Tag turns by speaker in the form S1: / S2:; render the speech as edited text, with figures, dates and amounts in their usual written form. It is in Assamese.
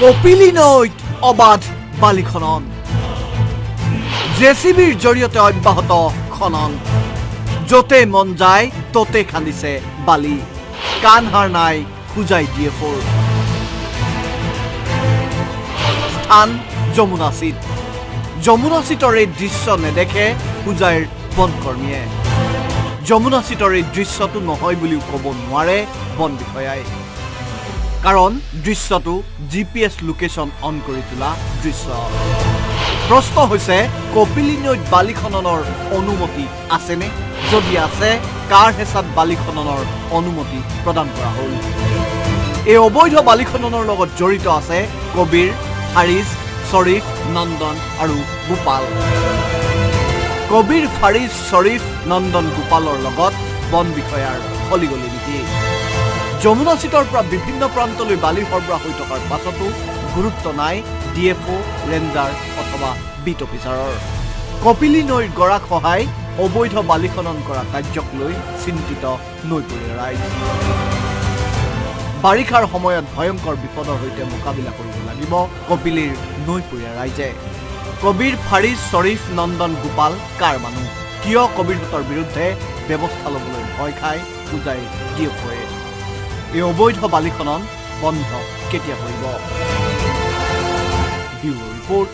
S1: কপিলী নৈত অবাধ বালি খনন জেচিবিৰ জৰিয়তে অব্যাহত খনন য'তে মন যায় ত'তে খান্দিছে বালি কাণহাৰ নাই খুজাই DFOৰ স্থান যমুনাচিতৰ এই দৃশ্য নেদেখে খুজাইৰ বনকৰ্মীয়ে যমুনাচিতৰ এই দৃশ্যটো নহয় বুলিও ক'ব নোৱাৰে বন বিষয়াই কাৰণ দৃশ্যটো GPS লোকেশ্যন অন কৰি তোলা দৃশ্য প্ৰশ্ন হৈছে কপিলী নৈত বালি খননৰ অনুমতি আছেনে যদি আছে কাৰ হেঁচাত বালি খননৰ অনুমতি প্ৰদান কৰা হ'ল এই অবৈধ বালি খননৰ লগত জড়িত আছে কবিৰ ফাৰিজ শ্বৰীফ নন্দন আৰু গোপাল কবিৰ ফাৰিজ শ্বৰীফ নন্দন গোপালৰ লগত বন বিষয়াৰ খলিগলি নেকি যমুনাচিতৰ পৰা বিভিন্ন প্ৰান্তলৈ বালি সৰবৰাহ হৈ থকাৰ পাছতো গুৰুত্ব নাই DFO ৰেঞ্জাৰ অথবা বিট অফিচাৰৰ কপিলী নৈৰ গৰাক সহায় অবৈধ বালি খনন কৰা কাৰ্যক লৈ চিন্তিত নৈপৰীয়া ৰাইজ বাৰিষাৰ সময়ত ভয়ংকৰ বিপদৰ সৈতে মোকাবিলা কৰিব লাগিব কপিলীৰ নৈপৰীয়া ৰাইজে কবিৰ ফাৰিজ শ্বৰীফ নন্দন গোপাল কাৰ মানুহ কিয় কবিৰহঁতৰ বিৰুদ্ধে ব্যৱস্থা ল'বলৈ ভয় খায় খুজাই DFOয়ে এই অবৈধ বালি খনন বন্ধ কেতিয়া কৰিব ব্যুৰো ৰিপৰ্ট